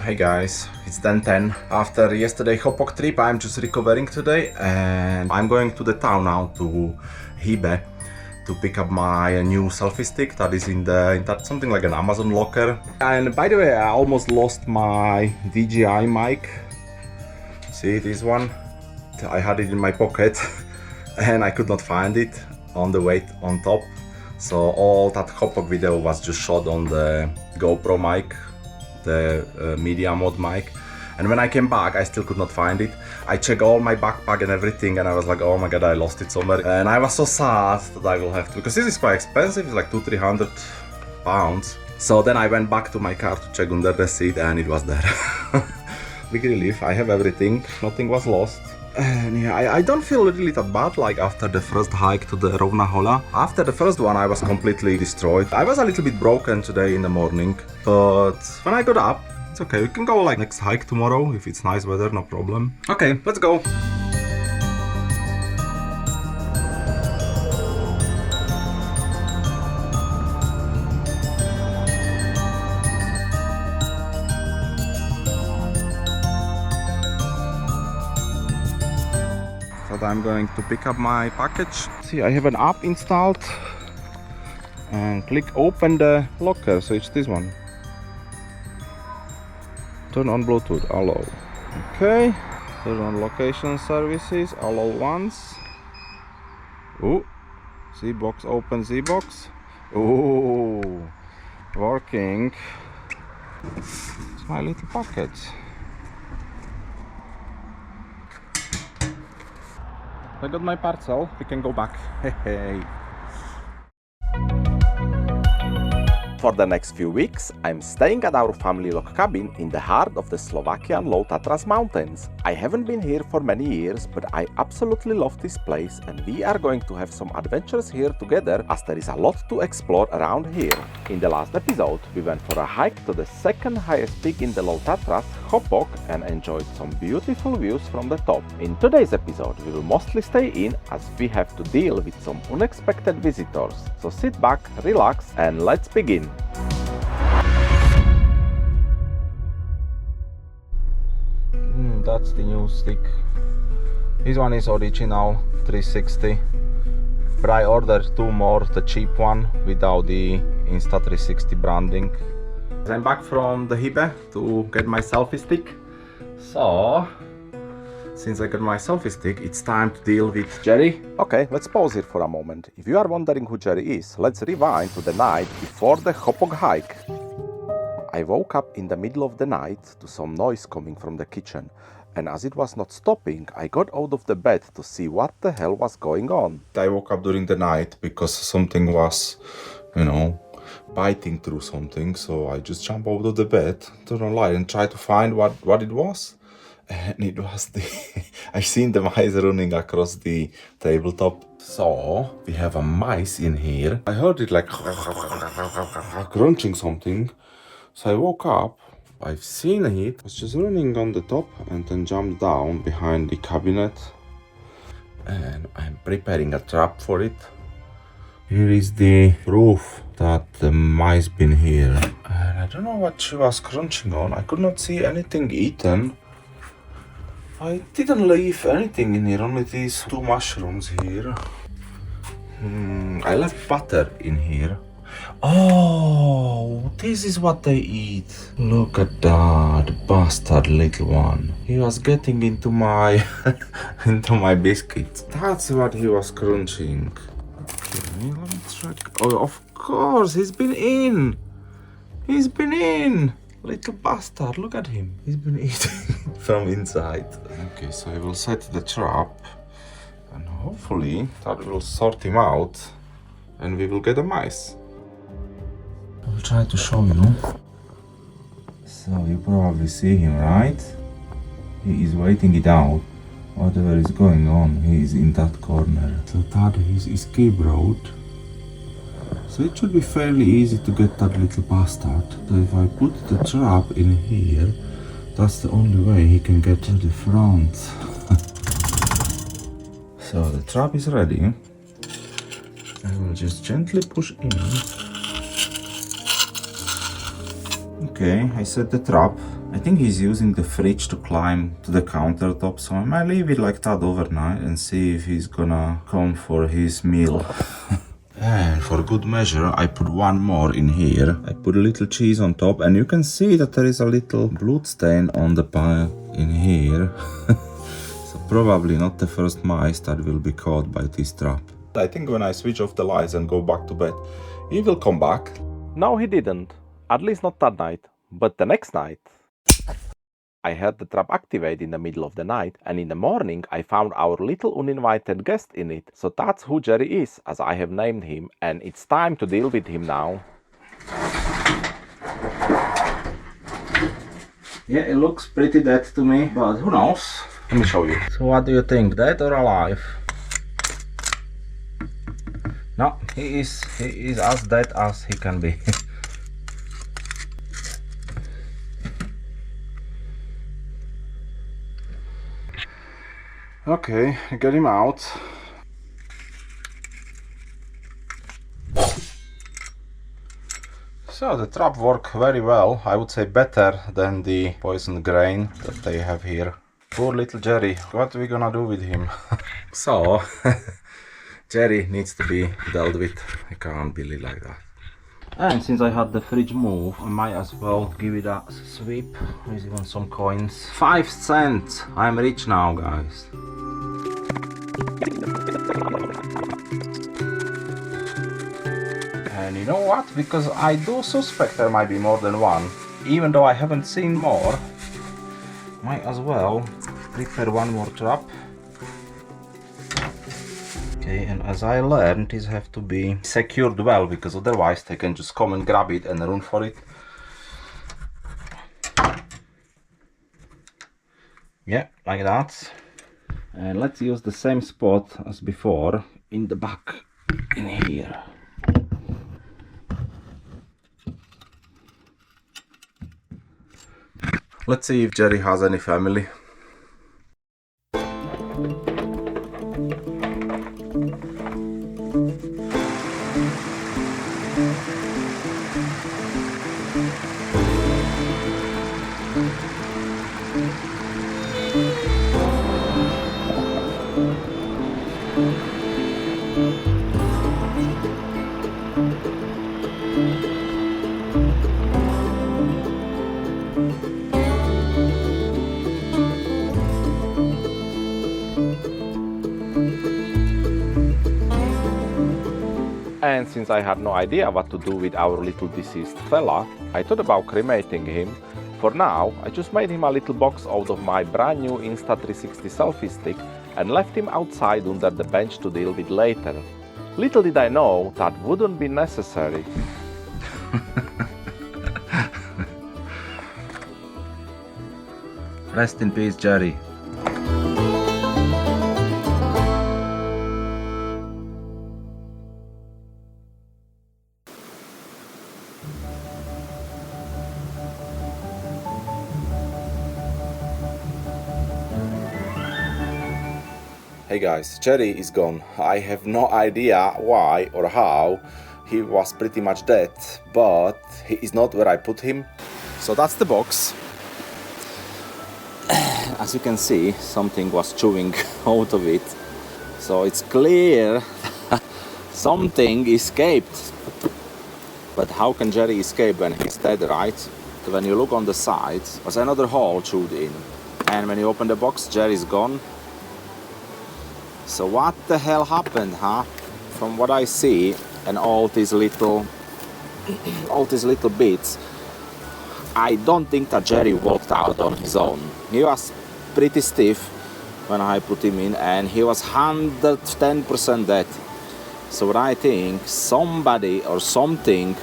Hey guys, it's 10:10. After yesterday Hopok trip, I'm just recovering today and I'm going to the town now to RØDE to pick up my new selfie stick that is in that something like an Amazon locker. And by the way, I almost lost my DJI mic. See this one? I had it in my pocket and I could not find it on the way on top. So all that Hopok video was just shot on the GoPro mic, the media mode mic, and when I came back I still could not find it. I checked all my backpack and everything and I was like, oh my god, I lost it somewhere, and I was so sad that I will have to, because this is quite expensive, it's like 200-300 pounds. So then I went back to my car to check under the seat and it was there. Big relief, I have everything, nothing was lost. And yeah, I don't feel really that bad like after the first hike to the Rovnahola. After the first one I was completely destroyed. I was a little bit broken today in the morning, but when I got up, it's okay. We can go like next hike tomorrow if it's nice weather, no problem. Okay, let's go. I'm going to pick up my package. See, I have an app installed and click open the locker, so it's this one. Turn on Bluetooth, allow. Okay, turn on location services, allow once. Ooh, Z-box, open Z-box. Ooh, working. It's my little package. I got my parcel, we can go back. Hey. For the next few weeks, I'm staying at our family log cabin in the heart of the Slovakian Low Tatras mountains. I haven't been here for many years, but I absolutely love this place and we are going to have some adventures here together as there is a lot to explore around here. In the last episode, we went for a hike to the second highest peak in the Low Tatras, Hopok, and enjoyed some beautiful views from the top. In today's episode, we will mostly stay in as we have to deal with some unexpected visitors. So sit back, relax, and let's begin. That's the new stick. This one is original 360, but I ordered two more, the cheap one without the Insta360 branding. I'm back from the RØDE to get my selfie stick. So since I got my selfie stick, it's time to deal with Jerry. Okay, let's pause here for a moment. If you are wondering who Jerry is, let's rewind to the night before the Hopok hike. I woke up in the middle of the night to some noise coming from the kitchen, and as it was not stopping, I got out of the bed to see what the hell was going on. I woke up during the night because something was, biting through something, so I just jumped out of the bed, turned on light and tried to find what it was. And it was I seen the mice running across the tabletop. So we have a mice in here. I heard it like crunching something. So I woke up, I've seen it was just running on the top and then jumped down behind the cabinet. And I'm preparing a trap for it. Here is the proof that the mice been here. And I don't know what she was crunching on. I could not see anything eaten. I didn't leave anything in here, only these two mushrooms here. I left butter in here. Oh, this is what they eat. Look at that bastard little one. He was getting into my into my biscuits. That's what he was crunching. Okay, let me check. Oh, of course, he's been in. He's been in. Little bastard, look at him. He's been eating from inside. Okay, so I will set the trap and hopefully that will sort him out and we will get a mice. I will try to show you. So you probably see him, right? He is waiting it out. Whatever is going on, he is in that corner. So that is escape road. So it should be fairly easy to get that little bastard. So if I put the trap in here, that's the only way he can get to the front. So the trap is ready. I will just gently push in. Okay, I set the trap. I think he's using the fridge to climb to the countertop, so I might leave it like that overnight and see if he's gonna come for his meal. And for good measure, I put one more in here. I put a little cheese on top, and you can see that there is a little blood stain on the pile in here. So probably not the first mice that will be caught by this trap. I think when I switch off the lights and go back to bed, he will come back. No, he didn't. At least not that night. But the next night, I heard the trap activate in the middle of the night, and in the morning I found our little uninvited guest in it. So that's who Jerry is, as I have named him, and it's time to deal with him now. Yeah, it looks pretty dead to me, but who knows? Let me show you. So what do you think, dead or alive? No, he is as dead as he can be. Okay, get him out. So the trap worked very well. I would say better than the poison grain that they have here. Poor little Jerry, what are we gonna do with him? So, Jerry needs to be dealt with. I can't believe like that. And since I had the fridge move, I might as well give it a sweep. There's even some coins. 5 cents! I'm rich now, guys. And you know what? Because I do suspect there might be more than one, even though I haven't seen more, might as well prepare one more trap. Okay, and as I learned, these have to be secured well, because otherwise they can just come and grab it and run for it. Yeah, like that. And let's use the same spot as before in the back in here. Let's see if Jerry has any family. And since I had no idea what to do with our little deceased fella, I thought about cremating him. For now, I just made him a little box out of my brand new Insta360 selfie stick and left him outside under the bench to deal with later. Little did I know that wouldn't be necessary. Rest in peace, Jerry. Hey guys, Jerry is gone. I have no idea why or how. He was pretty much dead, but he is not where I put him. So that's the box. As you can see, something was chewing out of it. So it's clear something escaped. But how can Jerry escape when he's dead, right? When you look on the side, there's another hole chewed in. And when you open the box, Jerry's gone. So what the hell happened, huh? From what I see, and all these little bits, I don't think that Jerry walked out on his own. He was pretty stiff when I put him in, and he was 110% dead. So what I think, somebody or something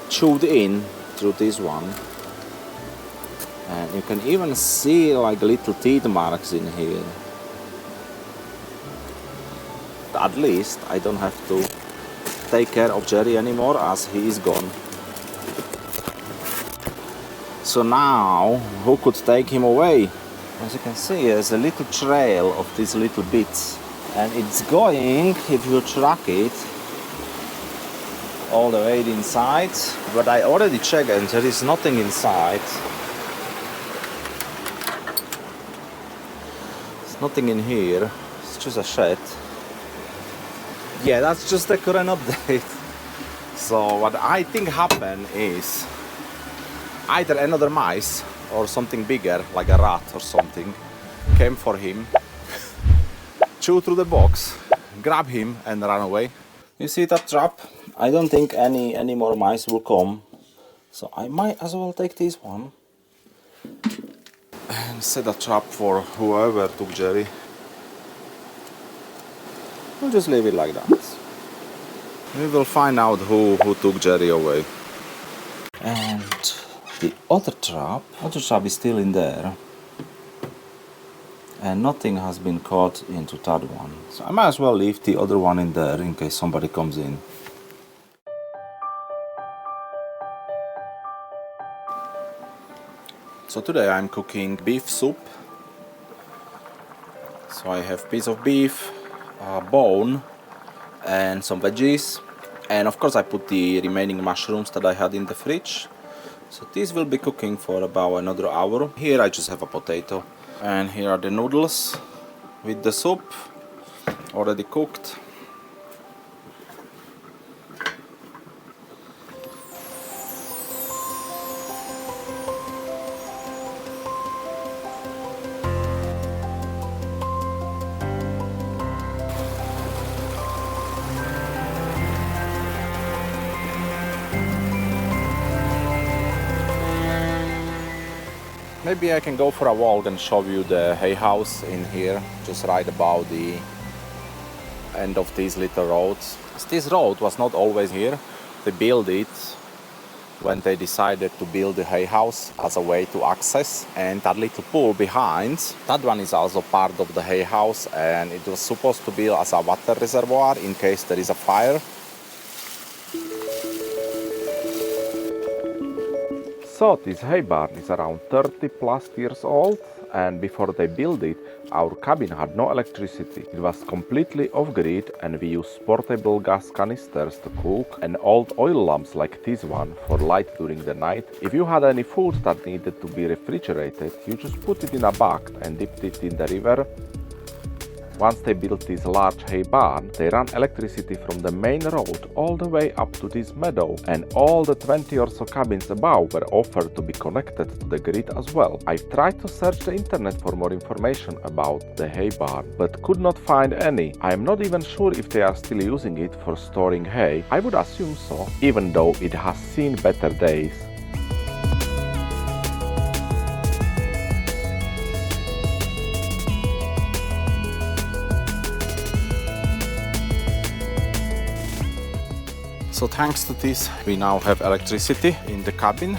chewed in through this one. And you can even see like little teeth marks in here. At least I don't have to take care of Jerry anymore, as he is gone. So now, who could take him away? As you can see, there's a little trail of these little bits, and it's going, if you track it, all the way inside, but I already checked and there is nothing inside. There's nothing in here, it's just a shed. Yeah, that's just the current update. So what I think happened is either another mice or something bigger, like a rat or something, came for him, chewed through the box, grabbed him and ran away. You see that trap? I don't think any more mice will come, so I might as well take this one and set a trap for whoever took Jerry. We'll just leave it like that. We will find out who took Jerry away. And the other trap is still in there. And nothing has been caught into that one. So I might as well leave the other one in there in case somebody comes in. So today I'm cooking beef soup. So I have piece of beef, bone and some veggies. And of course I put the remaining mushrooms that I had in the fridge. So this will be cooking for about another hour. Here I just have a potato. And here are the noodles with the soup already cooked. Maybe I can go for a walk and show you the hay house in here, just right about the end of these little roads. This road was not always here. They built it when they decided to build the hay house as a way to access. And that little pool behind, that one is also part of the hay house, and it was supposed to be as a water reservoir in case there is a fire. So this hay barn is around 30 plus years old, and before they built it, our cabin had no electricity. It was completely off-grid, and we used portable gas canisters to cook and old oil lamps like this one for light during the night. If you had any food that needed to be refrigerated, you just put it in a bag and dipped it in the river. Once they built this large hay barn, they ran electricity from the main road all the way up to this meadow, and all the 20 or so cabins above were offered to be connected to the grid as well. I've tried to search the internet for more information about the hay barn, but could not find any. I am not even sure if they are still using it for storing hay. I would assume so, even though it has seen better days. So thanks to this, we now have electricity in the cabin.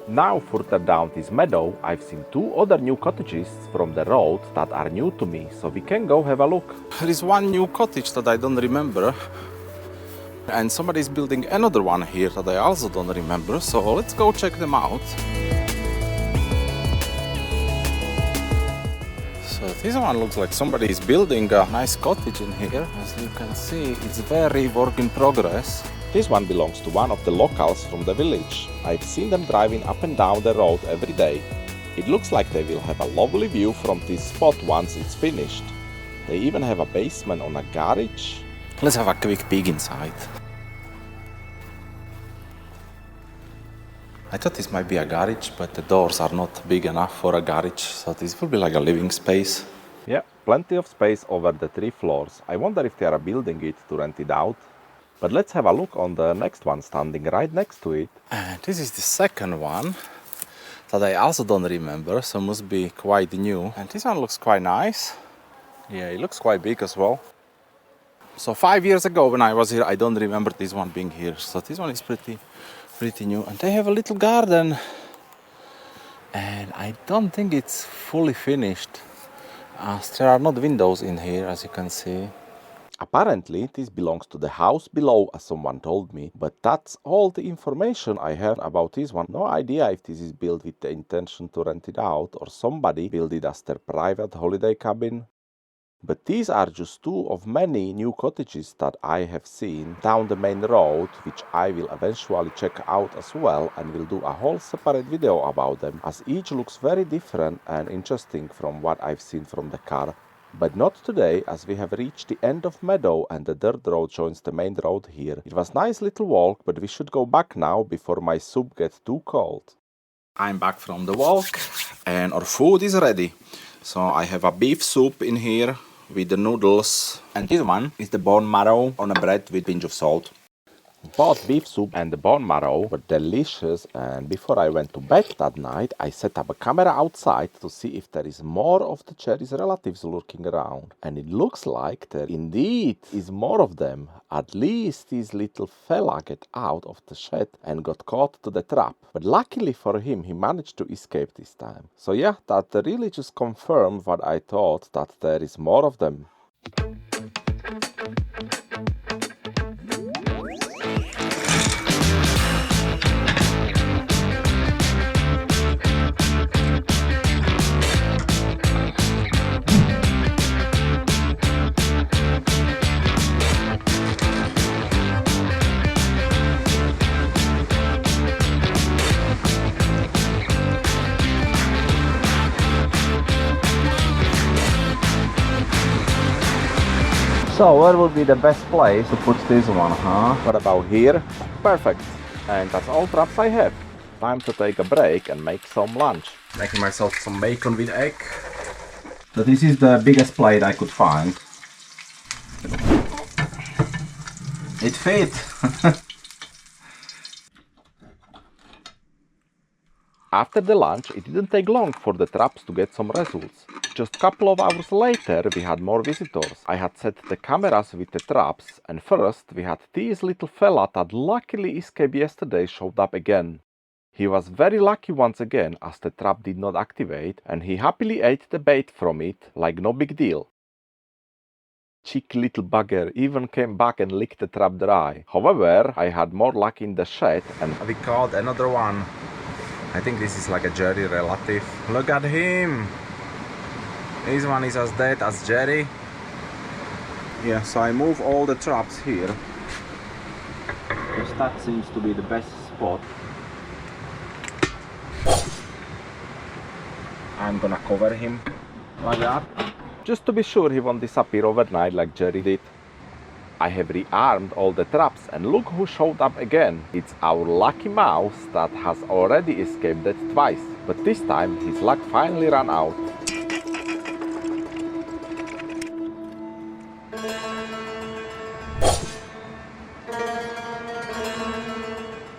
Now further down this meadow, I've seen two other new cottages from the road that are new to me, so we can go have a look. There is one new cottage that I don't remember. And somebody is building another one here that I also don't remember, so let's go check them out. So this one looks like somebody is building a nice cottage in here. As you can see, it's very work in progress. This one belongs to one of the locals from the village. I've seen them driving up and down the road every day. It looks like they will have a lovely view from this spot once it's finished. They even have a basement on a garage. Let's have a quick peek inside. I thought this might be a garage, but the doors are not big enough for a garage, so this will be like a living space. Yeah, plenty of space over the 3 floors. I wonder if they are building it to rent it out. But let's have a look on the next one standing right next to it. And this is the second one that I also don't remember, so must be quite new. And this one looks quite nice. Yeah, it looks quite big as well. So 5 years ago when I was here, I don't remember this one being here. So this one is pretty new. And they have a little garden. And I don't think it's fully finished, as there are not windows in here, as you can see. Apparently, this belongs to the house below, as someone told me, but that's all the information I have about this one. No idea if this is built with the intention to rent it out or somebody built it as their private holiday cabin. But these are just two of many new cottages that I have seen down the main road, which I will eventually check out as well and will do a whole separate video about them, as each looks very different and interesting from what I've seen from the car. But not today, as we have reached the end of meadow and the dirt road joins the main road here. It was nice little walk, but we should go back now before my soup gets too cold. I'm back from the walk and our food is ready. So I have a beef soup in here with the noodles, and this one is the bone marrow on a bread with a pinch of salt. Both beef soup and the bone marrow were delicious, and before I went to bed that night I set up a camera outside to see if there is more of the cherry's relatives lurking around. And it looks like there indeed is more of them. At least this little fella get out of the shed and got caught to the trap. But luckily for him, he managed to escape this time. So yeah, that really just confirmed what I thought, that there is more of them. So where would be the best place to put this one, huh? What about here? Perfect. And that's all traps I have. Time to take a break and make some lunch. Making myself some bacon with egg. So this is the biggest plate I could find. It fit! After the lunch, it didn't take long for the traps to get some results. Just a couple of hours later, we had more visitors. I had set the cameras with the traps, and first we had this little fella that luckily escaped yesterday showed up again. He was very lucky once again, as the trap did not activate, and he happily ate the bait from it like no big deal. Cheeky little bugger even came back and licked the trap dry. However, I had more luck in the shed and We caught another one. I think this is like a Jerry relative. Look at him! This one is as dead as Jerry. Yeah, so I move all the traps here. Because that seems to be the best spot. I'm gonna cover him like that. just to be sure he won't disappear overnight like Jerry did. I have rearmed all the traps, and look who showed up again. It's our lucky mouse that has already escaped death twice, but this time his luck finally ran out.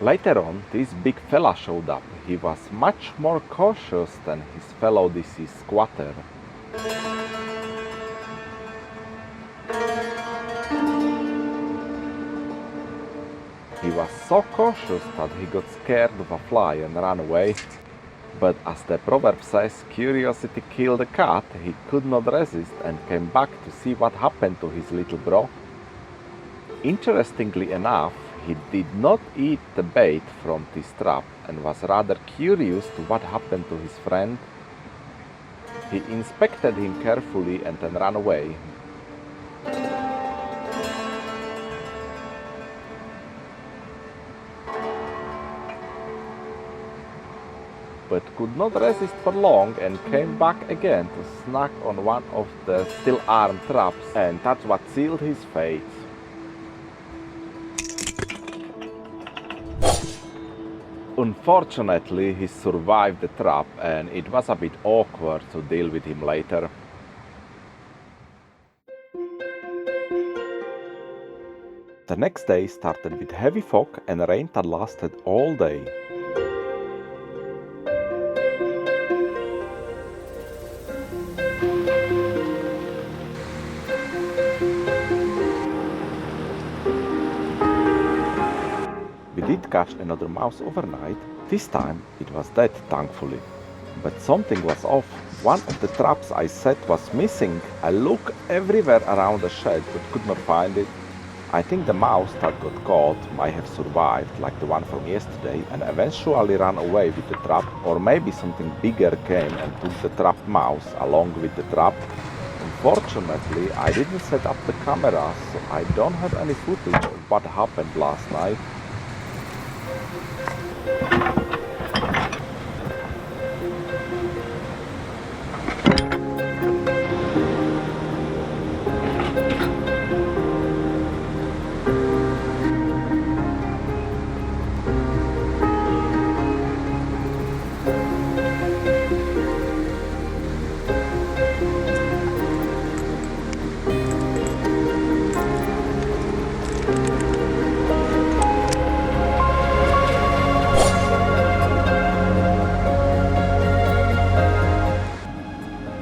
Later on, this big fella showed up. He was much more cautious than his fellow deceased squatter. He was so cautious that he got scared of a fly and ran away. But as the proverb says, curiosity killed the cat, he could not resist and came back to see what happened to his little bro. Interestingly enough, he did not eat the bait from this trap and was rather curious to what happened to his friend. He inspected him carefully and then ran away. But could not resist for long and came back again to snack on one of the still armed traps, and that's what sealed his fate. Unfortunately, he survived the trap, and it was a bit awkward to deal with him later. The next day started with heavy fog and rain that lasted all day. We did catch another mouse overnight. This time it was dead, thankfully. But something was off. One of the traps I set was missing. I looked everywhere around the shed but could not find it. I think the mouse that got caught might have survived, like the one from yesterday, and eventually ran away with the trap, or maybe something bigger came and took the trapped mouse along with the trap. Unfortunately, I didn't set up the camera, so I don't have any footage of what happened last night.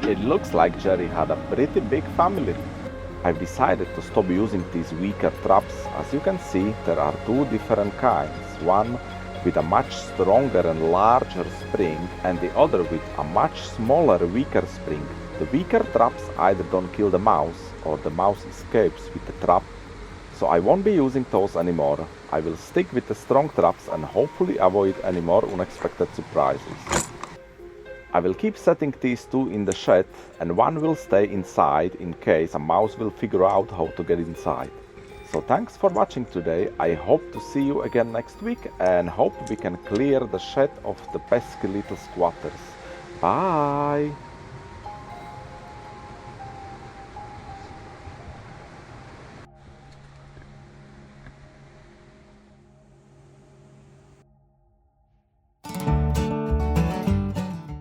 It looks like Jerry had a pretty big family. I've decided to stop using these weaker traps. As you can see, there are two different kinds. One with a much stronger and larger spring, and the other with a much smaller, weaker spring. The weaker traps either don't kill the mouse, or the mouse escapes with the trap. So I won't be using those anymore. I will stick with the strong traps and hopefully avoid any more unexpected surprises. I will keep setting these two in the shed, and one will stay inside in case a mouse will figure out how to get inside. So thanks for watching today. I hope to see you again next week, and hope we can clear the shed of the pesky little squatters. Bye!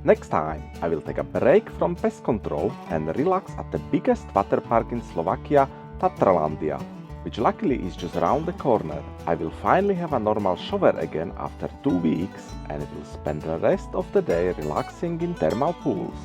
Next time, I will take a break from pest control and relax at the biggest water park in Slovakia, Tatralandia, which luckily is just around the corner. I will finally have a normal shower again after 2 weeks and will spend the rest of the day relaxing in thermal pools.